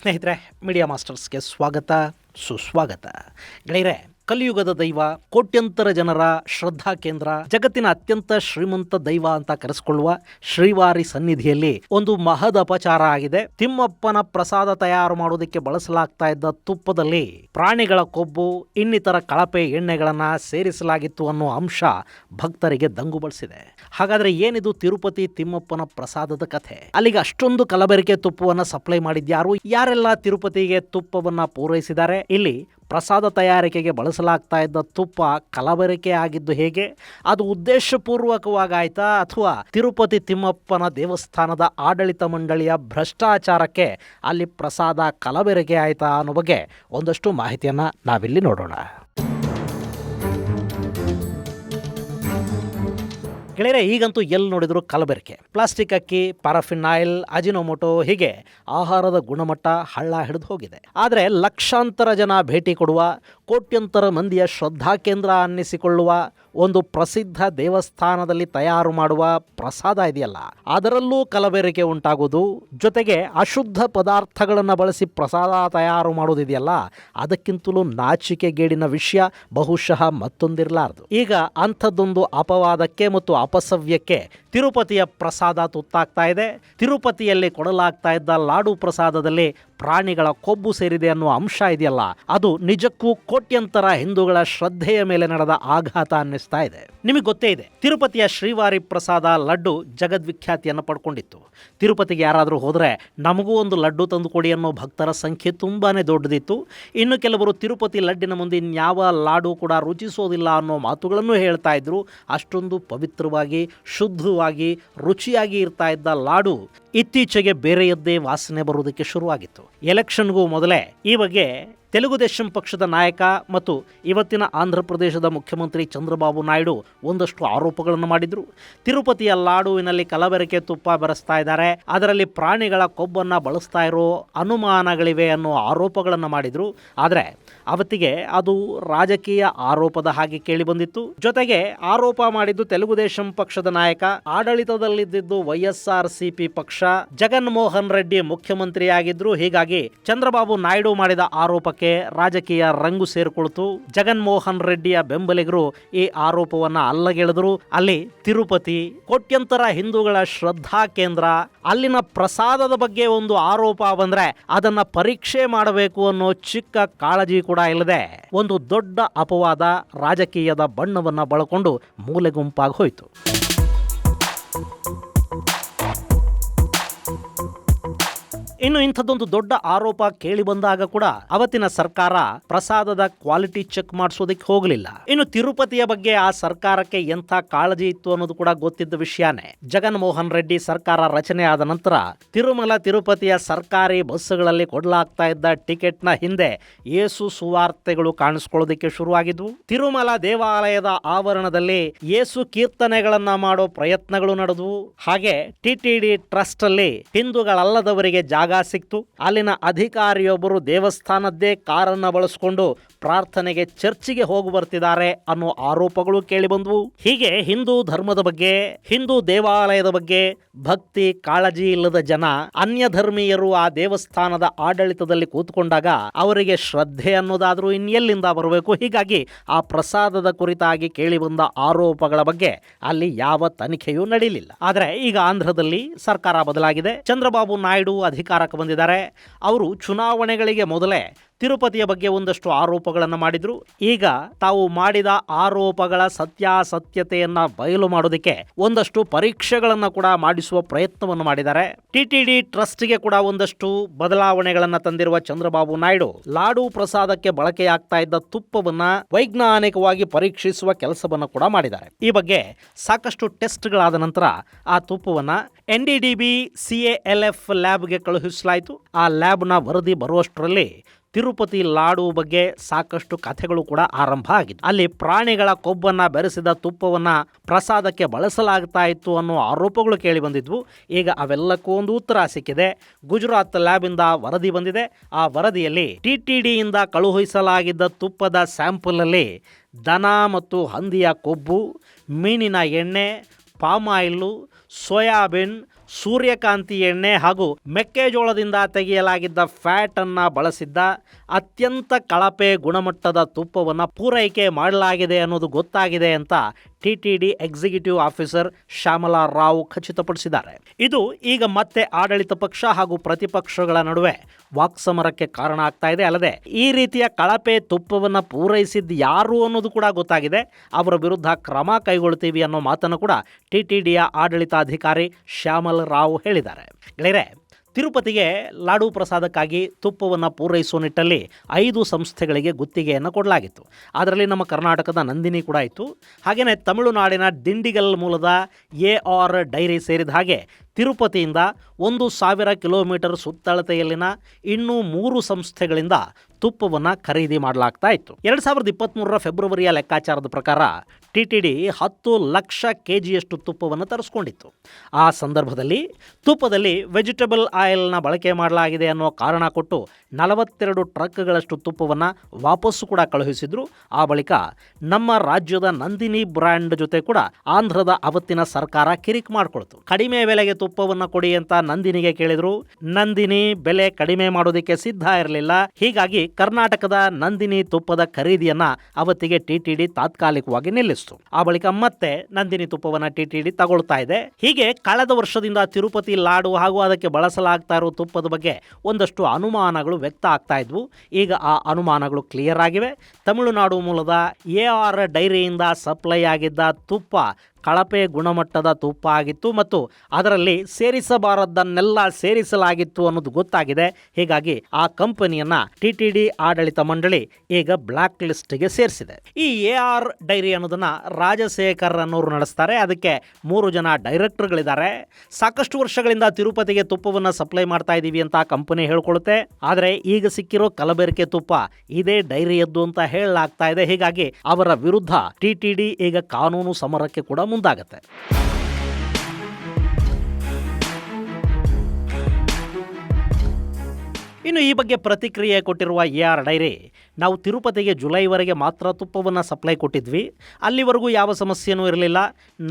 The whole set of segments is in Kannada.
ಸ್ನೇಹಿತರೆ, ಮೀಡಿಯಾ ಮಾಸ್ಟರ್ಸ್ಗೆ ಸ್ವಾಗತ ಸುಸ್ವಾಗತ. ಗೆಳೆಯರೆ, ಕಲಿಯುಗದ ದೈವ, ಕೋಟ್ಯಂತರ ಜನರ ಶ್ರದ್ಧಾ ಕೇಂದ್ರ, ಜಗತ್ತಿನ ಅತ್ಯಂತ ಶ್ರೀಮಂತ ದೈವ ಅಂತ ಕರೆಸಿಕೊಳ್ಳುವ ಶ್ರೀವಾರಿ ಸನ್ನಿಧಿಯಲ್ಲಿ ಒಂದು ಮಹದ್ ಅಪಚಾರ ಆಗಿದೆ. ತಿಮ್ಮಪ್ಪನ ಪ್ರಸಾದ ತಯಾರು ಮಾಡೋದಕ್ಕೆ ಬಳಸಲಾಗ್ತಾ ಇದ್ದ ತುಪ್ಪದಲ್ಲಿ ಪ್ರಾಣಿಗಳ ಕೊಬ್ಬು, ಇನ್ನಿತರ ಕಳಪೆ ಎಣ್ಣೆಗಳನ್ನ ಸೇರಿಸಲಾಗಿತ್ತು ಅನ್ನೋ ಅಂಶ ಭಕ್ತರಿಗೆ ದಂಗುಬಳಿಸಿದೆ. ಹಾಗಾದ್ರೆ ಏನಿದು ತಿರುಪತಿ ತಿಮ್ಮಪ್ಪನ ಪ್ರಸಾದದ ಕಥೆ? ಅಲ್ಲಿಗೆ ಅಷ್ಟೊಂದು ಕಲಬೆರಕೆ ತುಪ್ಪವನ್ನ ಸಪ್ಲೈ ಮಾಡಿದ್ಯಾರು? ಯಾರೆಲ್ಲ ತಿರುಪತಿಗೆ ತುಪ್ಪವನ್ನ ಪೂರೈಸಿದ್ದಾರೆ? ಇಲ್ಲಿ ಪ್ರಸಾದ ತಯಾರಿಕೆಗೆ ಬಳಸಲಾಗ್ತಾ ಇದ್ದ ತುಪ್ಪ ಕಲಬೆರಕೆ ಆಗಿದ್ದು ಹೇಗೆ? ಅದು ಉದ್ದೇಶಪೂರ್ವಕವಾಗಾಯ್ತಾ ಅಥವಾ ತಿರುಪತಿ ತಿಮ್ಮಪ್ಪನ ದೇವಸ್ಥಾನದ ಆಡಳಿತ ಮಂಡಳಿಯ ಭ್ರಷ್ಟಾಚಾರಕ್ಕೆ ಅಲ್ಲಿ ಪ್ರಸಾದ ಕಲಬೆರಕೆ ಆಯ್ತಾ ಅನ್ನೋ ಬಗ್ಗೆ ಒಂದಷ್ಟು ಮಾಹಿತಿಯನ್ನ ನಾವಿಲ್ಲಿ ನೋಡೋಣ. ಗೆಳೆಯರೆ, ಈಗಂತೂ ಎಲ್ಲಿ ನೋಡಿದ್ರು ಕಲಬೆರಕೆ. ಪ್ಲಾಸ್ಟಿಕ್ ಅಕ್ಕಿ, ಪ್ಯಾರಾಫಿನ್ ಆಯಿಲ್, ಅಜಿನೋಮೋಟೋ, ಹೀಗೆ ಆಹಾರದ ಗುಣಮಟ್ಟ ಹಳ್ಳ ಹಿಡಿದು ಹೋಗಿದೆ. ಆದರೆ ಲಕ್ಷಾಂತರ ಜನ ಭೇಟಿ ಕೊಡುವ, ಕೋಟ್ಯಂತರ ಮಂದಿಯ ಶ್ರದ್ಧಾ ಕೇಂದ್ರ ಅನ್ನಿಸಿಕೊಳ್ಳುವ ಒಂದು ಪ್ರಸಿದ್ಧ ದೇವಸ್ಥಾನದಲ್ಲಿ ತಯಾರು ಮಾಡುವ ಪ್ರಸಾದ ಇದೆಯಲ್ಲ, ಅದರಲ್ಲೂ ಕಲಬೆರಕೆ ಉಂಟಾಗುವುದು, ಜೊತೆಗೆ ಅಶುದ್ಧ ಪದಾರ್ಥಗಳನ್ನು ಬಳಸಿ ಪ್ರಸಾದ ತಯಾರು ಮಾಡೋದಿದೆಯಲ್ಲ, ಅದಕ್ಕಿಂತಲೂ ನಾಚಿಕೆಗೇಡಿನ ವಿಷಯ ಬಹುಶಃ ಮತ್ತೊಂದಿರಲಾರದು. ಈಗ ಅಂಥದ್ದೊಂದು ಅಪವಾದಕ್ಕೆ ಮತ್ತು ಅಪಸವ್ಯಕ್ಕೆ ತಿರುಪತಿಯ ಪ್ರಸಾದ ತುತ್ತಾಗ್ತಾ ಇದೆ. ತಿರುಪತಿಯಲ್ಲಿ ಕೊಡಲಾಗ್ತಾ ಇದ್ದ ಲಾಡು ಪ್ರಸಾದದಲ್ಲಿ ಪ್ರಾಣಿಗಳ ಕೊಬ್ಬು ಸೇರಿದೆ ಅನ್ನೋ ಅಂಶ ಇದೆಯಲ್ಲ, ಅದು ನಿಜಕ್ಕೂ ಕೋಟ್ಯಂತರ ಹಿಂದೂಗಳ ಶ್ರದ್ಧೆಯ ಮೇಲೆ ನಡೆದ ಆಘಾತ ಅನ್ನಿಸ್ತಾ ಇದೆ. ನಿಮಗೆ ಗೊತ್ತೇ ಇದೆ, ತಿರುಪತಿಯ ಶ್ರೀವಾರಿ ಪ್ರಸಾದ ಲಡ್ಡು ಜಗದ್ವಿಖ್ಯಾತಿಯನ್ನು ಪಡ್ಕೊಂಡಿತ್ತು. ತಿರುಪತಿಗೆ ಯಾರಾದರೂ ಹೋದರೆ ನಮಗೂ ಒಂದು ಲಡ್ಡು ತಂದು ಕೊಡಿ ಅನ್ನೋ ಭಕ್ತರ ಸಂಖ್ಯೆ ತುಂಬಾನೇ ದೊಡ್ಡದಿತ್ತು. ಇನ್ನು ಕೆಲವರು ತಿರುಪತಿ ಲಡ್ಡಿನ ಮುಂದೆ ಇನ್ಯಾವ ಲಾಡು ಕೂಡ ರುಚಿಸೋದಿಲ್ಲ ಅನ್ನೋ ಮಾತುಗಳನ್ನು ಹೇಳ್ತಾ ಇದ್ರು. ಅಷ್ಟೊಂದು ಪವಿತ್ರವಾಗಿ, ಶುದ್ಧವಾಗಿ, ರುಚಿಯಾಗಿ ಇರ್ತಾ ಇದ್ದ ಲಾಡು ಇತ್ತೀಚೆಗೆ ಬೇರೆಯದ್ದೇ ವಾಸನೆ ಬರುವುದಕ್ಕೆ ಶುರುವಾಗಿತ್ತು. ಎಲೆಕ್ಷನ್ಗೂ ಮೊದಲೇ ಈ ಬಗ್ಗೆ ತೆಲುಗುದೇಶಂ ಪಕ್ಷದ ನಾಯಕ ಮತ್ತು ಇವತ್ತಿನ ಆಂಧ್ರ ಪ್ರದೇಶದ ಮುಖ್ಯಮಂತ್ರಿ ಚಂದ್ರಬಾಬು ನಾಯ್ಡು ಒಂದಷ್ಟು ಆರೋಪಗಳನ್ನು ಮಾಡಿದರು. ತಿರುಪತಿಯ ಲಾಡುವಿನಲ್ಲಿ ಕಲಬೆರಕೆ ತುಪ್ಪ ಬೆರೆಸ್ತಾ ಇದ್ದಾರೆ, ಅದರಲ್ಲಿ ಪ್ರಾಣಿಗಳ ಕೊಬ್ಬನ್ನು ಬಳಸ್ತಾ ಇರೋ ಅನುಮಾನಗಳಿವೆ ಅನ್ನೋ ಆರೋಪಗಳನ್ನು ಮಾಡಿದರು. ಆದರೆ ಅವತ್ತಿಗೆ ಅದು ರಾಜಕೀಯ ಆರೋಪದ ಹಾಗೆ ಕೇಳಿ ಬಂದಿತ್ತು. ಜೊತೆಗೆ ಆರೋಪ ಮಾಡಿದ್ದು ತೆಲುಗುದೇಶಂ ಪಕ್ಷದ ನಾಯಕ, ಆಡಳಿತದಲ್ಲಿದ್ದು YSRCP ಪಕ್ಷ, ಜಗನ್ಮೋಹನ್ ರೆಡ್ಡಿ ಮುಖ್ಯಮಂತ್ರಿಯಾಗಿದ್ರು. ಹೀಗಾಗಿ ಚಂದ್ರಬಾಬು ನಾಯ್ಡು ಮಾಡಿದ ಆರೋಪಕ್ಕೆ ರಾಜಕೀಯ ರಂಗು ಸೇರಿಕೊಳ್ತು. ಜಗನ್ಮೋಹನ್ ರೆಡ್ಡಿಯ ಬೆಂಬಲಿಗರು ಈ ಆರೋಪವನ್ನ ಅಲ್ಲಗೆಳೆದರು. ಅಲ್ಲಿ ತಿರುಪತಿ ಕೋಟ್ಯಂತರ ಹಿಂದೂಗಳ ಶ್ರದ್ಧಾ ಕೇಂದ್ರ, ಅಲ್ಲಿನ ಪ್ರಸಾದದ ಬಗ್ಗೆ ಒಂದು ಆರೋಪ ಬಂದ್ರೆ ಅದನ್ನ ಪರೀಕ್ಷೆ ಮಾಡಬೇಕು ಅನ್ನೋ ಚಿಕ್ಕ ಕಾಳಜಿ ಕೂಡ ಇಲ್ಲದೆ ಒಂದು ದೊಡ್ಡ ಅಪವಾದ ರಾಜಕೀಯದ ಬಣ್ಣವನ್ನ ಬಳಕೊಂಡು ಮೂಲೆ ಗುಂಪಾಗಿ ಹೋಯಿತು. ಇನ್ನು ಇಂಥದ್ದೊಂದು ದೊಡ್ಡ ಆರೋಪ ಕೇಳಿ ಬಂದಾಗ ಕೂಡ ಅವತ್ತಿನ ಸರ್ಕಾರ ಪ್ರಸಾದದ ಕ್ವಾಲಿಟಿ ಚೆಕ್ ಮಾಡಿಸೋದಕ್ಕೆ ಹೋಗಲಿಲ್ಲ. ಇನ್ನು ತಿರುಪತಿಯ ಬಗ್ಗೆ ಆ ಸರ್ಕಾರಕ್ಕೆ ಎಂಥ ಕಾಳಜಿ ಇತ್ತು ಅನ್ನೋದು ಕೂಡ ಗೊತ್ತಿದ್ದ ವಿಷಯನೇ. ಜಗನ್ಮೋಹನ್ ರೆಡ್ಡಿ ಸರ್ಕಾರ ರಚನೆ ಆದ ನಂತರ ತಿರುಮಲ ತಿರುಪತಿಯ ಸರ್ಕಾರಿ ಬಸ್ಗಳಲ್ಲಿ ಕೊಡಲಾಗ್ತಾ ಇದ್ದ ಟಿಕೆಟ್ನ ಹಿಂದೆ ಯೇಸು ಸುವಾರ್ತೆಗಳು ಕಾಣಿಸ್ಕೊಳ್ಳೋದಕ್ಕೆ ಶುರುವಾಗಿದ್ವು. ತಿರುಮಲ ದೇವಾಲಯದ ಆವರಣದಲ್ಲಿ ಯೇಸು ಕೀರ್ತನೆಗಳನ್ನ ಮಾಡೋ ಪ್ರಯತ್ನಗಳು ನಡೆದವು. ಹಾಗೆ TTD ಟ್ರಸ್ಟ್ ಅಲ್ಲಿ ಹಿಂದೂಗಳಲ್ಲದವರಿಗೆ ಜಾಗ ಸಿಕ್ತು. ಅಲ್ಲಿನ ಅಧಿಕಾರಿಯೊಬ್ಬರು ದೇವಸ್ಥಾನದ್ದೇ ಕಾರನ್ನ ಬಳಸಿಕೊಂಡು ಪ್ರಾರ್ಥನೆಗೆ ಚರ್ಚಿಗೆ ಹೋಗಿ ಬರ್ತಿದ್ದಾರೆ ಅನ್ನೋ ಆರೋಪಗಳು ಕೇಳಿ ಬಂದವು. ಹೀಗೆ ಹಿಂದೂ ಧರ್ಮದ ಬಗ್ಗೆ, ಹಿಂದೂ ದೇವಾಲಯದ ಬಗ್ಗೆ ಭಕ್ತಿ ಕಾಳಜಿ ಇಲ್ಲದ ಜನ, ಅನ್ಯ ಧರ್ಮೀಯರು ಆ ದೇವಸ್ಥಾನದ ಆಡಳಿತದಲ್ಲಿ ಕೂತ್ಕೊಂಡಾಗ ಅವರಿಗೆ ಶ್ರದ್ಧೆ ಅನ್ನೋದಾದ್ರೂ ಇನ್ನೆಲ್ಲಿಂದ ಬರಬೇಕು? ಹೀಗಾಗಿ ಆ ಪ್ರಸಾದದ ಕುರಿತಾಗಿ ಕೇಳಿ ಬಂದ ಆರೋಪಗಳ ಬಗ್ಗೆ ಅಲ್ಲಿ ಯಾವ ತನಿಖೆಯೂ ನಡೀಲಿಲ್ಲ. ಆದರೆ ಈಗ ಆಂಧ್ರದಲ್ಲಿ ಸರ್ಕಾರ ಬದಲಾಗಿದೆ. ಚಂದ್ರಬಾಬು ನಾಯ್ಡು ಅಧಿಕಾರಕ್ಕೆ ಬಂದಿದ್ದಾರೆ. ಅವರು ಚುನಾವಣೆಗಳಿಗೆ ಮೊದಲೇ ತಿರುಪತಿಯ ಬಗ್ಗೆ ಒಂದಷ್ಟು ಆರೋಪಗಳನ್ನು ಮಾಡಿದ್ರು. ಈಗ ತಾವು ಮಾಡಿದ ಆರೋಪಗಳ ಸತ್ಯಾಸತ್ಯತೆಯನ್ನ ಬಯಲು ಮಾಡೋದಕ್ಕೆ ಒಂದಷ್ಟು ಪರೀಕ್ಷೆಗಳನ್ನು ಕೂಡ ಮಾಡಿಸುವ ಪ್ರಯತ್ನವನ್ನು ಮಾಡಿದ್ದಾರೆ. TTD ಟ್ರಸ್ಟ್ಗೆ ಕೂಡ ಒಂದಷ್ಟು ಬದಲಾವಣೆಗಳನ್ನು ತಂದಿರುವ ಚಂದ್ರಬಾಬು ನಾಯ್ಡು ಲಾಡು ಪ್ರಸಾದಕ್ಕೆ ಬಳಕೆಯಾಗ್ತಾ ಇದ್ದ ತುಪ್ಪವನ್ನ ವೈಜ್ಞಾನಿಕವಾಗಿ ಪರೀಕ್ಷಿಸುವ ಕೆಲಸವನ್ನು ಕೂಡ ಮಾಡಿದ್ದಾರೆ. ಈ ಬಗ್ಗೆ ಸಾಕಷ್ಟು ಟೆಸ್ಟ್ಗಳಾದ ನಂತರ ಆ ತುಪ್ಪವನ್ನ NDDB CALF ಲ್ಯಾಬ್ಗೆ ಕಳುಹಿಸಲಾಯಿತು. ಆ ಲ್ಯಾಬ್ನ ವರದಿ ಬರುವಷ್ಟರಲ್ಲಿ ತಿರುಪತಿ ಲಾಡು ಬಗ್ಗೆ ಸಾಕಷ್ಟು ಕಥೆಗಳು ಕೂಡ ಆರಂಭ ಆಗಿತ್ತು. ಅಲ್ಲಿ ಪ್ರಾಣಿಗಳ ಕೊಬ್ಬನ್ನ ಬೆರೆಸಿದ ತುಪ್ಪವನ್ನ ಪ್ರಸಾದಕ್ಕೆ ಬಳಸಲಾಗ್ತಾ ಇತ್ತು ಅನ್ನೋ ಆರೋಪಗಳು ಕೇಳಿ ಬಂದಿದ್ವು. ಈಗ ಅವೆಲ್ಲಕ್ಕೂ ಒಂದು ಉತ್ತರ ಸಿಕ್ಕಿದೆ. ಗುಜರಾತ್ ಲ್ಯಾಬಿಂದ ವರದಿ ಬಂದಿದೆ. ಆ ವರದಿಯಲ್ಲಿ TTDಯಿಂದ ಕಳುಹಿಸಲಾಗಿದ್ದ ತುಪ್ಪದ ಸ್ಯಾಂಪಲ್ ಅಲ್ಲಿ ದನ ಮತ್ತು ಹಂದಿಯ ಕೊಬ್ಬು, ಮೀನಿನ ಎಣ್ಣೆ, ಪಾಮ್ ಆಯಿಲ್, ಸೋಯಾಬೀನ್, ಸೂರ್ಯಕಾಂತಿ ಎಣ್ಣೆ ಹಾಗೂ ಮೆಕ್ಕೆಜೋಳದಿಂದ ತೆಗೆಯಲಾಗಿದ್ದ ಫ್ಯಾಟ್ ಅನ್ನ ಬಳಸಿದ್ದ ಅತ್ಯಂತ ಕಳಪೆ ಗುಣಮಟ್ಟದ ತುಪ್ಪವನ್ನು ಪೂರೈಕೆ ಮಾಡಲಾಗಿದೆ ಅನ್ನೋದು ಗೊತ್ತಾಗಿದೆ ಅಂತ TTD executive officer Shyamala Rao ಖಚಿತಪಡಿಸಿದ್ದಾರೆ. ಇದು ಈಗ ಮತ್ತೆ ಆಡಳಿತ ಪಕ್ಷ ಹಾಗೂ ಪ್ರತಿಪಕ್ಷಗಳ ನಡುವೆ ವಾಕ್ಸಮರಕ್ಕೆ ಕಾರಣ ಆಗ್ತಾ ಇದೆ. ಅಲ್ಲದೆ ಈ ರೀತಿಯ ಕಳಪೆ ತುಪ್ಪವನ್ನು ಪೂರೈಸಿದ್ದು ಯಾರು ಅನ್ನೋದು ಕೂಡ ಗೊತ್ತಾಗಿದೆ. ಅವರ ವಿರುದ್ಧ ಕ್ರಮ ಕೈಗೊಳ್ತೀವಿ ಅನ್ನೋ ಮಾತನ್ನು ಕೂಡ ಟಿಟಿಡಿಯ ಆಡಳಿತಾಧಿಕಾರಿ ಶ್ಯಾಮಲ ರಾವ್ ಹೇಳಿದ್ದಾರೆ. ಗೆಳೆಯರೆ, ತಿರುಪತಿಗೆ ಲಾಡು ಪ್ರಸಾದಕ್ಕಾಗಿ ತುಪ್ಪವನ್ನು ಪೂರೈಸುವ ನಿಟ್ಟಲ್ಲಿ 5 ಸಂಸ್ಥೆಗಳಿಗೆ ಗುತ್ತಿಗೆಯನ್ನು ಕೊಡಲಾಗಿತ್ತು. ಅದರಲ್ಲಿ ನಮ್ಮ ಕರ್ನಾಟಕದ ನಂದಿನಿ ಕೂಡ ಇತ್ತು. ಹಾಗೆಯೇ ತಮಿಳುನಾಡಿನ ದಿಂಡಿಗಲ್ ಮೂಲದ AR ಡೈರಿ ಸೇರಿದ ಹಾಗೆ ತಿರುಪತಿಯಿಂದ 1,000 ಕಿಲೋಮೀಟರ್ ಸುತ್ತಳತೆಯಲ್ಲಿನ ಇನ್ನೂ 3 ಸಂಸ್ಥೆಗಳಿಂದ ತುಪ್ಪವನ್ನು ಖರೀದಿ ಮಾಡಲಾಗ್ತಾ ಇತ್ತು. 2023 ಫೆಬ್ರವರಿಯ ಲೆಕ್ಕಾಚಾರದ ಪ್ರಕಾರ ಟಿಟಿಡಿ 10 ಲಕ್ಷ ಕೆಜಿಯಷ್ಟು ತುಪ್ಪವನ್ನು ತರಿಸ್ಕೊಂಡಿತ್ತು. ಆ ಸಂದರ್ಭದಲ್ಲಿ ತುಪ್ಪದಲ್ಲಿ ವೆಜಿಟಬಲ್ ಆಯಿಲ್ನ ಬಳಕೆ ಮಾಡಲಾಗಿದೆ ಅನ್ನೋ ಕಾರಣ ಕೊಟ್ಟು 42 ಟ್ರಕ್ಗಳಷ್ಟು ತುಪ್ಪವನ್ನು ವಾಪಸ್ಸು ಕೂಡ ಕಳುಹಿಸಿದ್ರು. ಆ ಬಳಿಕ ನಮ್ಮ ರಾಜ್ಯದ ನಂದಿನಿ ಬ್ರ್ಯಾಂಡ್ ಜೊತೆ ಕೂಡ ಆಂಧ್ರದ ಅವತ್ತಿನ ಸರ್ಕಾರ ಕಿರಿಕ್ ಮಾಡಿಕೊಳ್ತು. ಕಡಿಮೆ ಬೆಲೆಗೆ ತುಪ್ಪವನ್ನು ಕೊಡಿ ಅಂತ ನಂದಿನಿಗೆ ಕೇಳಿದ್ರು. ನಂದಿನಿ ಬೆಲೆ ಕಡಿಮೆ ಮಾಡೋದಕ್ಕೆ ಸಿದ್ಧ ಇರಲಿಲ್ಲ. ಹೀಗಾಗಿ ಕರ್ನಾಟಕದ ನಂದಿನಿ ತುಪ್ಪದ ಖರೀದಿಯನ್ನ ಅವತ್ತಿಗೆ ಟಿಟಿಡಿ ತಾತ್ಕಾಲಿಕವಾಗಿ ನಿಲ್ಲಿಸಿತು. ಆ ಬಳಿಕ ಮತ್ತೆ ನಂದಿನಿ ತುಪ್ಪವನ್ನು ಟಿಟಿಡಿ ತಗೊಳ್ತಾ ಇದೆ. ಹೀಗೆ ಕಳೆದ ವರ್ಷದಿಂದ ತಿರುಪತಿ ಲಾಡು ಹಾಗೂ ಅದಕ್ಕೆ ಬಳಸಲಾಗ್ತಾ ಇರೋ ತುಪ್ಪದ ಬಗ್ಗೆ ಒಂದಷ್ಟು ಅನುಮಾನಗಳು ವ್ಯಕ್ತ ಆಗ್ತಾ ಇದ್ವು. ಈಗ ಆ ಅನುಮಾನಗಳು ಕ್ಲಿಯರ್ ಆಗಿವೆ. ತಮಿಳುನಾಡು ಮೂಲದ AR ಡೈರಿಯಿಂದ ಸಪ್ಲೈ ಆಗಿದ್ದ ತುಪ್ಪ ಕಳಪೆ ಗುಣಮಟ್ಟದ ತುಪ್ಪ ಆಗಿತ್ತು ಮತ್ತು ಅದರಲ್ಲಿ ಸೇರಿಸಬಾರದನ್ನೆಲ್ಲ ಸೇರಿಸಲಾಗಿತ್ತು ಅನ್ನೋದು ಗೊತ್ತಾಗಿದೆ. ಹೀಗಾಗಿ ಆ ಕಂಪನಿಯನ್ನ ಟಿಟಿಡಿ ಆಡಳಿತ ಮಂಡಳಿ ಈಗ ಬ್ಲ್ಯಾಕ್ ಲಿಸ್ಟ್ಗೆ ಸೇರಿಸಿದೆ. ಈ AR ಡೈರಿ ಅನ್ನೋದನ್ನ ರಾಜಶೇಖರ್ ಅನ್ನೋರು ನಡೆಸ್ತಾರೆ. ಅದಕ್ಕೆ 3 ಜನ ಡೈರೆಕ್ಟರ್ಗಳಿದ್ದಾರೆ. ಸಾಕಷ್ಟು ವರ್ಷಗಳಿಂದ ತಿರುಪತಿಗೆ ತುಪ್ಪವನ್ನು ಸಪ್ಲೈ ಮಾಡ್ತಾ ಇದ್ದೀವಿ ಅಂತ ಕಂಪನಿ ಹೇಳ್ಕೊಳುತ್ತೆ. ಆದರೆ ಈಗ ಸಿಕ್ಕಿರೋ ಕಲಬೆರಕೆ ತುಪ್ಪ ಇದೇ ಡೈರಿಯದ್ದು ಅಂತ ಹೇಳಲಾಗ್ತಾ ಇದೆ. ಹೀಗಾಗಿ ಅವರ ವಿರುದ್ಧ ಟಿಟಿಡಿ ಈಗ ಕಾನೂನು ಸಮರಕ್ಕೆ ಕೂಡ ಮುಂದಾಗತ್ತೆ. ಇನ್ನು ಈ ಬಗ್ಗೆ ಪ್ರತಿಕ್ರಿಯೆ ಕೊಟ್ಟಿರುವ AR ಡೈರಿ, ನಾವು ತಿರುಪತಿಗೆ ಜುಲೈವರೆಗೆ ಮಾತ್ರ ತುಪ್ಪವನ್ನು ಸಪ್ಲೈ ಕೊಟ್ಟಿದ್ವಿ. ಅಲ್ಲಿವರೆಗೂ ಯಾವ ಸಮಸ್ಯೆನೂ ಇರಲಿಲ್ಲ.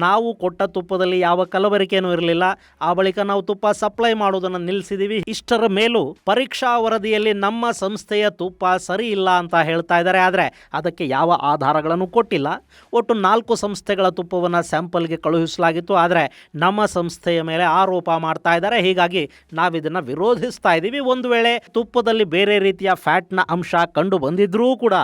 ನಾವು ಕೊಟ್ಟ ತುಪ್ಪದಲ್ಲಿ ಯಾವ ಕಲಬೆರಕೆನೂ ಇರಲಿಲ್ಲ. ಆ ಬಳಿಕ ನಾವು ತುಪ್ಪ ಸಪ್ಲೈ ಮಾಡೋದನ್ನು ನಿಲ್ಲಿಸಿದ್ದೀವಿ. ಇಷ್ಟರ ಮೇಲೂ ಪರೀಕ್ಷಾ ವರದಿಯಲ್ಲಿ ನಮ್ಮ ಸಂಸ್ಥೆಯ ತುಪ್ಪ ಸರಿ ಇಲ್ಲ ಅಂತ ಹೇಳ್ತಾ ಇದ್ದಾರೆ. ಆದರೆ ಅದಕ್ಕೆ ಯಾವ ಆಧಾರಗಳನ್ನು ಕೊಟ್ಟಿಲ್ಲ. ಒಟ್ಟು 4 ಸಂಸ್ಥೆಗಳ ತುಪ್ಪವನ್ನು ಸ್ಯಾಂಪಲ್ಗೆ ಕಳುಹಿಸಲಾಗಿತ್ತು. ಆದರೆ ನಮ್ಮ ಸಂಸ್ಥೆಯ ಮೇಲೆ ಆರೋಪ ಮಾಡ್ತಾ ಇದ್ದಾರೆ. ಹೀಗಾಗಿ ನಾವಿದನ್ನು ವಿರೋಧಿಸ್ತಾ ಇದ್ದೀವಿ. ಒಂದು ವೇಳೆ ತುಪ್ಪದಲ್ಲಿ ಬೇರೆ ರೀತಿಯ ಫ್ಯಾಟ್ನ ಅಂಶ ಕಂಡು ಬಂದಿದ್ರೂ ಕೂಡ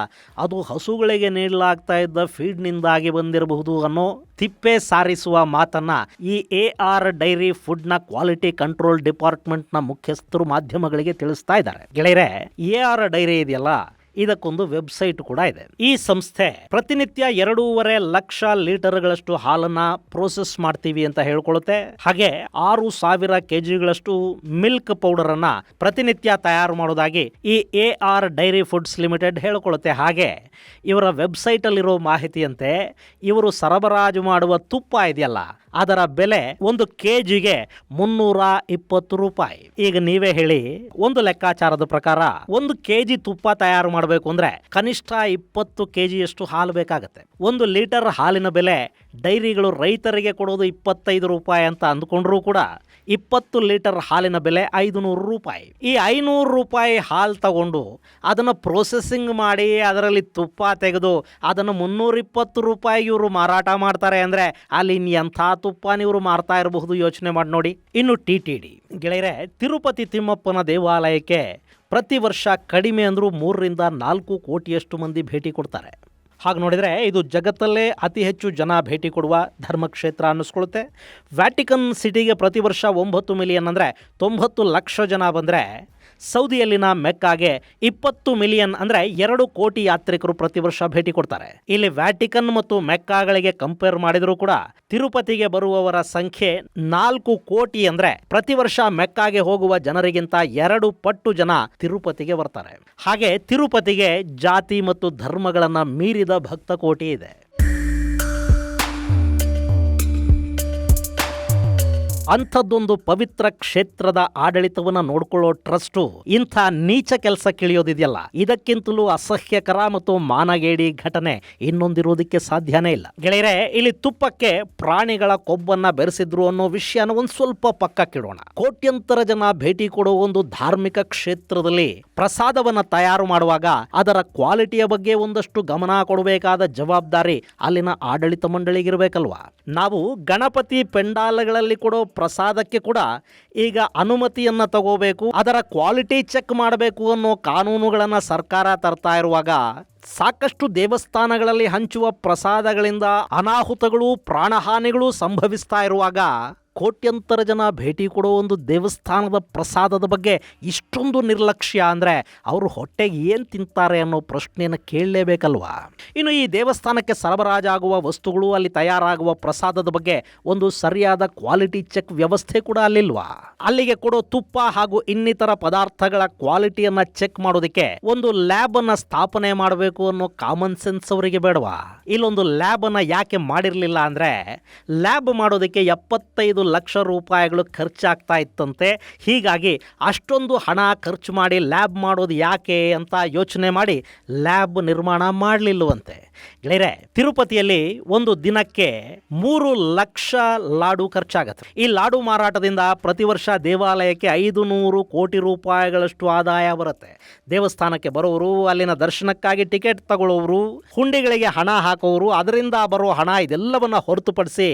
ಅದು ಹಸುಗಳಿಗೆ ನೀಡಲಾಗ್ತಾ ಇದ್ದ ಫೀಡ್ನಿಂದಾಗಿ ಬಂದಿರಬಹುದು ಅನ್ನೋ ತಿಪ್ಪೆ ಸಾರಿಸುವ ಮಾತನ್ನ ಈ AR ಡೈರಿ ಫುಡ್ನ ಕ್ವಾಲಿಟಿ ಕಂಟ್ರೋಲ್ ಡಿಪಾರ್ಟ್ಮೆಂಟ್ನ ಮುಖ್ಯಸ್ಥರು ಮಾಧ್ಯಮಗಳಿಗೆ ತಿಳಿಸ್ತಾ ಇದ್ದಾರೆ. ಗೆಳೆಯರೆ, AR ಡೈರಿ ಇದೆಯಲ್ಲ, ಇದಕ್ಕೊಂದು ವೆಬ್ಸೈಟ್ ಕೂಡ ಇದೆ. ಈ ಸಂಸ್ಥೆ ಪ್ರತಿನಿತ್ಯ 2.5 ಲಕ್ಷ ಲೀಟರ್ಗಳಷ್ಟು ಹಾಲನ್ನ ಪ್ರೋಸೆಸ್ ಮಾಡ್ತೀವಿ ಅಂತ ಹೇಳ್ಕೊಳ್ಳುತ್ತೆ. ಹಾಗೆ 6,000 ಕೆಜಿಗಳಷ್ಟು ಮಿಲ್ಕ್ ಪೌಡರ್ ಅನ್ನ ಪ್ರತಿನಿತ್ಯ ತಯಾರು ಮಾಡೋದಾಗಿ ಈ AR ಡೈರಿ ಫುಡ್ಸ್ ಲಿಮಿಟೆಡ್ ಹೇಳ್ಕೊಳ್ಳುತ್ತೆ. ಹಾಗೆ ಇವರ ವೆಬ್ಸೈಟ್ ಅಲ್ಲಿರೋ ಮಾಹಿತಿಯಂತೆ ಇವರು ಸರಬರಾಜು ಮಾಡುವ ತುಪ್ಪ ಇದೆಯಲ್ಲ, ಅದರ ಬೆಲೆ 1 ಕೆಜಿಗೆ 320 ರೂಪಾಯಿ. ಈಗ ನೀವೇ ಹೇಳಿ, ಒಂದು ಲೆಕ್ಕಾಚಾರದ ಪ್ರಕಾರ 1 ಕೆಜಿ ತುಪ್ಪ ತಯಾರು ಮಾಡಬೇಕು ಅಂದ್ರೆ ಕನಿಷ್ಠ 20 ಕೆಜಿಯಷ್ಟು ಹಾಲು ಬೇಕಾಗತ್ತೆ. 1 ಲೀಟರ್ ಹಾಲಿನ ಬೆಲೆ ಡೈರಿಗಳು ರೈತರಿಗೆ ಕೊಡೋದು 25 ರೂಪಾಯಿ ಅಂತ ಅಂದ್ಕೊಂಡ್ರೂ ಕೂಡ 20 ಲೀಟರ್ ಹಾಲಿನ ಬೆಲೆ 500 ರೂಪಾಯಿ. ಈ 500 ರೂಪಾಯಿ ಹಾಲು ತಗೊಂಡು ಅದನ್ನು ಪ್ರೊಸೆಸಿಂಗ್ ಮಾಡಿ ಅದರಲ್ಲಿ ತುಪ್ಪ ತೆಗೆದು ಅದನ್ನು 320 ರೂಪಾಯಿಗೆ ಇವರು ಮಾರಾಟ ಮಾಡ್ತಾರೆ ಅಂದರೆ ಅಲ್ಲಿ ಎಂಥ ತುಪ್ಪ ಇವರು ಮಾರ್ತಾ ಇರಬಹುದು, ಯೋಚನೆ ಮಾಡಿ ನೋಡಿ. ಇನ್ನು ಟಿಟಿಡಿ ಗೆಳೆಯರೆ, ತಿರುಪತಿ ತಿಮ್ಮಪ್ಪನ ದೇವಾಲಯಕ್ಕೆ ಪ್ರತಿ ವರ್ಷ ಕಡಿಮೆ ಅಂದರೂ 3 ರಿಂದ 4 ಕೋಟಿಯಷ್ಟು ಮಂದಿ ಭೇಟಿ ಕೊಡ್ತಾರೆ. ಹಾಗೆ ನೋಡಿದರೆ ಇದು ಜಗತ್ತಲ್ಲೇ ಅತಿ ಹೆಚ್ಚು ಜನ ಭೇಟಿ ಕೊಡುವ ಧರ್ಮಕ್ಷೇತ್ರ ಅನ್ನಿಸ್ಕೊಳ್ಳುತ್ತೆ. ವ್ಯಾಟಿಕನ್ ಸಿಟಿಗೆ ಪ್ರತಿ ವರ್ಷ 9 ಮಿಲಿಯನ್ ಅಂದರೆ 90 ಲಕ್ಷ ಜನ ಬಂದರೆ, ಸೌದಿಯಲ್ಲಿನ ಮೆಕ್ಕಾಗೆ 20 ಮಿಲಿಯನ್ ಅಂದರೆ 2 ಕೋಟಿ ಯಾತ್ರಿಕರು ಪ್ರತಿ ವರ್ಷ ಭೇಟಿ ಕೊಡ್ತಾರೆ. ಇಲ್ಲಿ ವ್ಯಾಟಿಕನ್ ಮತ್ತು ಮೆಕ್ಕಾಗಳಿಗೆ ಕಂಪೇರ್ ಮಾಡಿದರೂ ಕೂಡ ತಿರುಪತಿಗೆ ಬರುವವರ ಸಂಖ್ಯೆ 4 ಕೋಟಿ ಅಂದರೆ ಪ್ರತಿ ವರ್ಷ ಮೆಕ್ಕಾಗೆ ಹೋಗುವ ಜನರಿಗಿಂತ 2 ಪಟ್ಟು ಜನ ತಿರುಪತಿಗೆ ಬರ್ತಾರೆ. ಹಾಗೆ ತಿರುಪತಿಗೆ ಜಾತಿ ಮತ್ತು ಧರ್ಮಗಳನ್ನು ಮೀರಿದ ಭಕ್ತ ಕೋಟಿ ಇದೆ. ಅಂಥದ್ದೊಂದು ಪವಿತ್ರ ಕ್ಷೇತ್ರದ ಆಡಳಿತವನ್ನ ನೋಡ್ಕೊಳ್ಳೋ ಟ್ರಸ್ಟು ಇಂಥ ನೀಚ ಕೆಲಸಕ್ಕಿಳಿಯೋದಿದೆಯಲ್ಲ, ಇದಕ್ಕಿಂತಲೂ ಅಸಹ್ಯಕರ ಮತ್ತು ಮಾನಗೇಡಿ ಘಟನೆ ಇನ್ನೊಂದಿರೋದಕ್ಕೆ ಸಾಧ್ಯನೇ ಇಲ್ಲ. ಗೆಳೆಯರೆ, ಇಲ್ಲಿ ತುಪ್ಪಕ್ಕೆ ಪ್ರಾಣಿಗಳ ಕೊಬ್ಬನ್ನ ಬೆರೆಸಿದ್ರು ಅನ್ನೋ ವಿಷಯನ ಒಂದ್ ಸ್ವಲ್ಪ ಪಕ್ಕಕ್ಕಿಡೋಣ. ಕೋಟ್ಯಂತರ ಜನ ಭೇಟಿ ಕೊಡೋ ಒಂದು ಧಾರ್ಮಿಕ ಕ್ಷೇತ್ರದಲ್ಲಿ ಪ್ರಸಾದವನ್ನ ತಯಾರು ಮಾಡುವಾಗ ಅದರ ಕ್ವಾಲಿಟಿಯ ಬಗ್ಗೆ ಒಂದಷ್ಟು ಗಮನ ಕೊಡಬೇಕಾದ ಜವಾಬ್ದಾರಿ ಅಲ್ಲಿನ ಆಡಳಿತ ಮಂಡಳಿಗಿರ್ಬೇಕಲ್ವಾ. ನಾವು ಗಣಪತಿ ಪೆಂಡಾಲ್ಗಳಲ್ಲಿ ಕೊಡೋ ಪ್ರಸಾದಕ್ಕೆ ಕೂಡ ಈಗ ಅನುಮತಿಯನ್ನ ತಗೋಬೇಕು, ಅದರ ಕ್ವಾಲಿಟಿ ಚೆಕ್ ಮಾಡಬೇಕು ಅನ್ನೋ ಕಾನೂನುಗಳನ್ನ ಸರ್ಕಾರ ತರ್ತಾ ಇರುವಾಗ ಸಾಕಷ್ಟು ದೇವಸ್ಥಾನಗಳಲ್ಲಿ ಹಂಚುವ ಪ್ರಸಾದಗಳಿಂದ ಅನಾಹುತಗಳು, ಪ್ರಾಣಹಾನಿಗಳು ಸಂಭವಿಸ್ತಾ ಇರುವಾಗ ಕೋಟ್ಯಂತರ ಜನ ಭೇಟಿ ಕೊಡೋ ಒಂದು ದೇವಸ್ಥಾನದ ಪ್ರಸಾದದ ಬಗ್ಗೆ ಇಷ್ಟೊಂದು ನಿರ್ಲಕ್ಷ್ಯ ಅಂದರೆ ಅವರು ಹೊಟ್ಟೆಗೆ ಏನು ತಿಂತಾರೆ ಅನ್ನೋ ಪ್ರಶ್ನೆಯನ್ನು ಕೇಳಲೇಬೇಕಲ್ವಾ. ಇನ್ನು ಈ ದೇವಸ್ಥಾನಕ್ಕೆ ಸರಬರಾಜಾಗುವ ವಸ್ತುಗಳು, ಅಲ್ಲಿ ತಯಾರಾಗುವ ಪ್ರಸಾದದ ಬಗ್ಗೆ ಒಂದು ಸರಿಯಾದ ಕ್ವಾಲಿಟಿ ಚೆಕ್ ವ್ಯವಸ್ಥೆ ಕೂಡ ಅಲ್ಲಿಲ್ವಾ. ಅಲ್ಲಿಗೆ ಕೊಡೋ ತುಪ್ಪ ಹಾಗೂ ಇನ್ನಿತರ ಪದಾರ್ಥಗಳ ಕ್ವಾಲಿಟಿಯನ್ನು ಚೆಕ್ ಮಾಡೋದಕ್ಕೆ ಒಂದು ಲ್ಯಾಬ್ ಅನ್ನ ಸ್ಥಾಪನೆ ಮಾಡಬೇಕು ಅನ್ನೋ ಕಾಮನ್ ಸೆನ್ಸ್ ಅವರಿಗೆ ಬೇಡವಾ. ಇಲ್ಲೊಂದು ಲ್ಯಾಬ್ ಅನ್ನ ಯಾಕೆ ಮಾಡಿರಲಿಲ್ಲ ಅಂದರೆ, ಲ್ಯಾಬ್ ಮಾಡೋದಕ್ಕೆ 75 ಲಕ್ಷ ರೂಪಾಯಿಗಳು ಖರ್ಚಾಗ್ತಾ ಇತ್ತಂತೆ. ಹೀಗಾಗಿ ಅಷ್ಟೊಂದು ಹಣ ಖರ್ಚು ಮಾಡಿ ಲ್ಯಾಬ್ ಮಾಡೋದು ಯಾಕೆ ಅಂತ ಯೋಚನೆ ಮಾಡಿ ಲ್ಯಾಬ್ ನಿರ್ಮಾಣ ಮಾಡಲಿಲ್ಲವಂತೆ. ಗೆಳೆಯರೆ, ತಿರುಪತಿಯಲ್ಲಿ ಒಂದು ದಿನಕ್ಕೆ 3 ಲಕ್ಷ ಲಾಡು ಖರ್ಚಾಗತ್ತೆ. ಈ ಲಾಡು ಮಾರಾಟದಿಂದ ಪ್ರತಿ ವರ್ಷ ದೇವಾಲಯಕ್ಕೆ 500 ಕೋಟಿ ರೂಪಾಯಿಗಳಷ್ಟು ಆದಾಯ ಬರುತ್ತೆ. ದೇವಸ್ಥಾನಕ್ಕೆ ಬರೋರು, ಅಲ್ಲಿನ ದರ್ಶನಕ್ಕಾಗಿ ಟಿಕೆಟ್ ತಗೊಳ್ಳೋರು, ಹುಂಡಿಗಳಿಗೆ ಹಣ ಹಾಕೋರು, ಅದರಿಂದ ಬರೋ ಹಣ ಇದೆಲ್ಲವನ್ನ ಹೊರತುಪಡಿಸಿ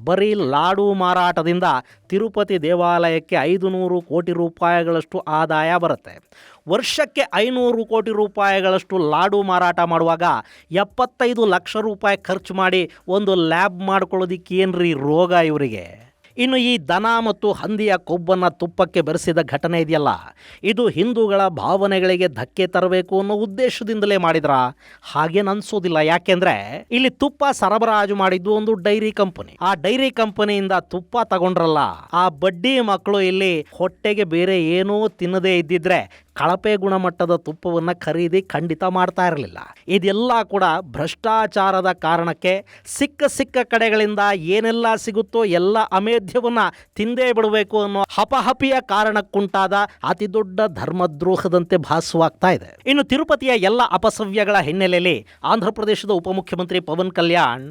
ಬರೀ ಲಾಡು ಮಾರಾಟದಿಂದ ತಿರುಪತಿ ದೇವಾಲಯಕ್ಕೆ 500 ಕೋಟಿ ರೂಪಾಯಿಗಳಷ್ಟು ಆದಾಯ ಬರುತ್ತೆ. ವರ್ಷಕ್ಕೆ 500 ಕೋಟಿ ರೂಪಾಯಿಗಳಷ್ಟು ಲಾಡು ಮಾರಾಟ ಮಾಡುವಾಗ 75 ಲಕ್ಷ ರೂಪಾಯಿ ಖರ್ಚು ಮಾಡಿ ಒಂದು ಲ್ಯಾಬ್ ಮಾಡ್ಕೊಳ್ಳೋದಿಕ್ಕೆ ಏನ್ರಿ ರೋಗ ಇವರಿಗೆ. ಇನ್ನು ಈ ದನ ಮತ್ತು ಹಂದಿಯ ಕೊಬ್ಬನ್ನು ತುಪ್ಪಕ್ಕೆ ಬೆರೆಸಿದ ಘಟನೆ ಇದೆಯಲ್ಲ, ಇದು ಹಿಂದೂಗಳ ಭಾವನೆಗಳಿಗೆ ಧಕ್ಕೆ ತರಬೇಕು ಅನ್ನೋ ಉದ್ದೇಶದಿಂದಲೇ ಮಾಡಿದ್ರ? ಹಾಗೇನು ಅನ್ಸೋದಿಲ್ಲ. ಯಾಕೆಂದ್ರೆ ಇಲ್ಲಿ ತುಪ್ಪ ಸರಬರಾಜು ಮಾಡಿದ್ದು ಒಂದು ಡೈರಿ ಕಂಪನಿ. ಆ ಡೈರಿ ಕಂಪನಿಯಿಂದ ತುಪ್ಪ ತಗೊಂಡ್ರಲ್ಲ, ಆ ಬಡ್ಡಿ ಮಕ್ಕಳು ಇಲ್ಲಿ ಹೊಟ್ಟೆಗೆ ಬೇರೆ ಏನೂ ತಿನ್ನದೇ ಇದ್ದಿದ್ರೆ ಕಳಪೆ ಗುಣಮಟ್ಟದ ತುಪ್ಪವನ್ನು ಖರೀದಿ ಖಂಡಿತ ಮಾಡ್ತಾ ಇರಲಿಲ್ಲ. ಇದೆಲ್ಲ ಕೂಡ ಭ್ರಷ್ಟಾಚಾರದ ಕಾರಣಕ್ಕೆ ಸಿಕ್ಕ ಕಡೆಗಳಿಂದ ಏನೆಲ್ಲ ಸಿಗುತ್ತೋ ಎಲ್ಲ ಅಮೇಧ್ಯವನ್ನು ತಿಂದೇ ಬಿಡಬೇಕು ಅನ್ನೋ ಹಪಹಪಿಯ ಕಾರಣಕ್ಕುಂಟಾದ ಅತಿ ದೊಡ್ಡ ಧರ್ಮದ್ರೋಹದಂತೆ ಭಾಸವಾಗ್ತಾ ಇದೆ. ಇನ್ನು ತಿರುಪತಿಯ ಎಲ್ಲ ಅಪಸವ್ಯಗಳ ಹಿನ್ನೆಲೆಯಲ್ಲಿ ಆಂಧ್ರ ಪ್ರದೇಶದ ಉಪಮುಖ್ಯಮಂತ್ರಿ ಪವನ್ ಕಲ್ಯಾಣ್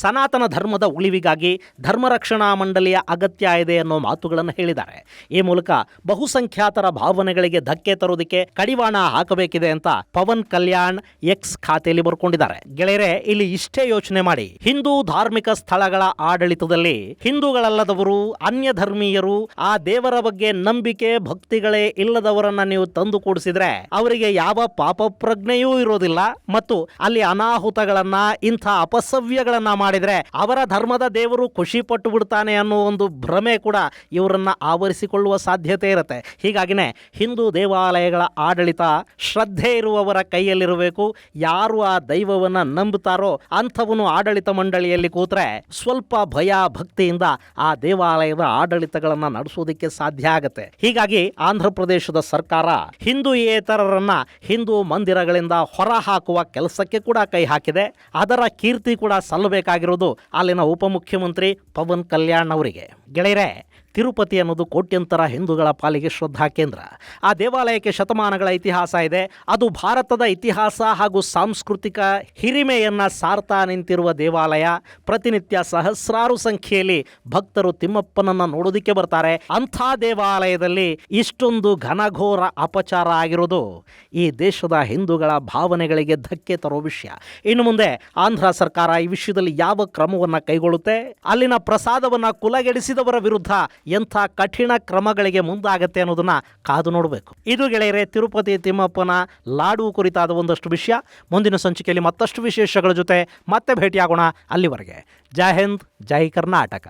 ಸನಾತನ ಧರ್ಮದ ಉಳಿವಿಗಾಗಿ ಧರ್ಮರಕ್ಷಣಾ ಮಂಡಳಿಯ ಅಗತ್ಯ ಇದೆ ಅನ್ನೋ ಮಾತುಗಳನ್ನು ಹೇಳಿದ್ದಾರೆ. ಈ ಮೂಲಕ ಬಹುಸಂಖ್ಯಾತರ ಭಾವನೆಗಳಿಗೆ ಧಕ್ಕೆ ತರೋದಕ್ಕೆ ಕಡಿವಾಣ ಹಾಕಬೇಕಿದೆ ಅಂತ ಪವನ್ ಕಲ್ಯಾಣ್ ಎಕ್ಸ್ ಖಾತೆಯಲ್ಲಿ ಬರ್ಕೊಂಡಿದ್ದಾರೆ. ಗೆಳೆಯರೆ, ಇಲ್ಲಿ ಇಷ್ಟೇ ಯೋಚನೆ ಮಾಡಿ, ಹಿಂದೂ ಧಾರ್ಮಿಕ ಸ್ಥಳಗಳ ಆಡಳಿತದಲ್ಲಿ ಹಿಂದೂಗಳಲ್ಲದವರು, ಅನ್ಯ ಧರ್ಮೀಯರು, ಆ ದೇವರ ಬಗ್ಗೆ ನಂಬಿಕೆ ಭಕ್ತಿಗಳೇ ಇಲ್ಲದವರನ್ನ ನೀವು ತಂದು ಕೂಡಿಸಿದ್ರೆ ಅವರಿಗೆ ಯಾವ ಪಾಪ ಪ್ರಜ್ಞೆಯೂ ಇರೋದಿಲ್ಲ ಮತ್ತು ಅಲ್ಲಿ ಅನಾಹುತಗಳನ್ನ, ಇಂಥ ಅಪಸವ್ಯಗಳನ್ನ ಮಾಡಿದ್ರೆ ಅವರ ಧರ್ಮದ ದೇವರು ಖುಷಿ ಪಟ್ಟು ಬಿಡ್ತಾನೆ ಅನ್ನೋ ಒಂದು ಭ್ರಮೆ ಕೂಡ ಇವರನ್ನ ಆವರಿಸಿಕೊಳ್ಳುವ ಸಾಧ್ಯತೆ ಇರುತ್ತೆ. ಹೀಗಾಗಿನೇ ಹಿಂದೂ ದೇವಾಲಯಗಳ ಆಡಳಿತ ಶ್ರದ್ಧೆ ಇರುವವರ ಕೈಯಲ್ಲಿರಬೇಕು. ಯಾರು ಆ ದೈವವನ್ನ ನಂಬುತ್ತಾರೋ ಅಂಥವನು ಆಡಳಿತ ಮಂಡಳಿಯಲ್ಲಿ ಕೂತ್ರೆ ಸ್ವಲ್ಪ ಭಯ ಭಕ್ತಿಯಿಂದ ಆ ದೇವಾಲಯದ ಆಡಳಿತಗಳನ್ನ ನಡೆಸೋದಕ್ಕೆ ಸಾಧ್ಯ ಆಗುತ್ತೆ. ಹೀಗಾಗಿ ಆಂಧ್ರ ಪ್ರದೇಶದ ಸರ್ಕಾರ ಹಿಂದೂಯೇತರರನ್ನ ಹಿಂದೂ ಮಂದಿರಗಳಿಂದ ಹೊರ ಹಾಕುವ ಕೆಲಸಕ್ಕೆ ಕೂಡ ಕೈ ಹಾಕಿದೆ. ಅದರ ಕೀರ್ತಿ ಕೂಡ ಸಲ್ಲಬೇಕಾಗಿರೋದು ಅಲ್ಲಿನ ಉಪಮುಖ್ಯಮಂತ್ರಿ ಪವನ್ ಕಲ್ಯಾಣ್ ಅವರಿಗೆ. ಗೆಳೆಯರೆ, ತಿರುಪತಿ ಅನ್ನೋದು ಕೋಟ್ಯಂತರ ಹಿಂದೂಗಳ ಪಾಲಿಗೆ ಶ್ರದ್ಧಾ ಕೇಂದ್ರ. ಆ ದೇವಾಲಯಕ್ಕೆ ಶತಮಾನಗಳ ಇತಿಹಾಸ ಇದೆ. ಅದು ಭಾರತದ ಇತಿಹಾಸ ಹಾಗೂ ಸಾಂಸ್ಕೃತಿಕ ಹಿರಿಮೆಯನ್ನ ಸಾರ್ತಾ ನಿಂತಿರುವ ದೇವಾಲಯ. ಪ್ರತಿನಿತ್ಯ ಸಹಸ್ರಾರು ಸಂಖ್ಯೆಯಲ್ಲಿ ಭಕ್ತರು ತಿಮ್ಮಪ್ಪನನ್ನ ನೋಡೋದಕ್ಕೆ ಬರ್ತಾರೆ. ಅಂಥ ದೇವಾಲಯದಲ್ಲಿ ಇಷ್ಟೊಂದು ಘನಘೋರ ಅಪಚಾರ ಆಗಿರೋದು ಈ ದೇಶದ ಹಿಂದೂಗಳ ಭಾವನೆಗಳಿಗೆ ಧಕ್ಕೆ ತರೋ ವಿಷಯ. ಇನ್ನು ಮುಂದೆ ಆಂಧ್ರ ಸರ್ಕಾರ ಈ ವಿಷಯದಲ್ಲಿ ಯಾವ ಕ್ರಮವನ್ನು ಕೈಗೊಳ್ಳುತ್ತೆ, ಅಲ್ಲಿನ ಪ್ರಸಾದವನ್ನು ಕುಲಗೆಡಿಸಿದವರ ವಿರುದ್ಧ ಎಂಥ ಕಠಿಣ ಕ್ರಮಗಳಿಗೆ ಮುಂದಾಗತ್ತೆ ಅನ್ನೋದನ್ನ ಕಾದು ನೋಡಬೇಕು. ಇದು ಗೆಳೆಯರೆ, ತಿರುಪತಿ ತಿಮ್ಮಪ್ಪನ ಲಾಡು ಕುರಿತಾದ ಒಂದಷ್ಟು ವಿಷಯ. ಮುಂದಿನ ಸಂಚಿಕೆಯಲ್ಲಿ ಮತ್ತಷ್ಟು ವಿಶೇಷಗಳ ಜೊತೆ ಮತ್ತೆ ಭೇಟಿಯಾಗೋಣ. ಅಲ್ಲಿವರೆಗೆ ಜೈ ಹಿಂದ್, ಜೈ ಕರ್ನಾಟಕ.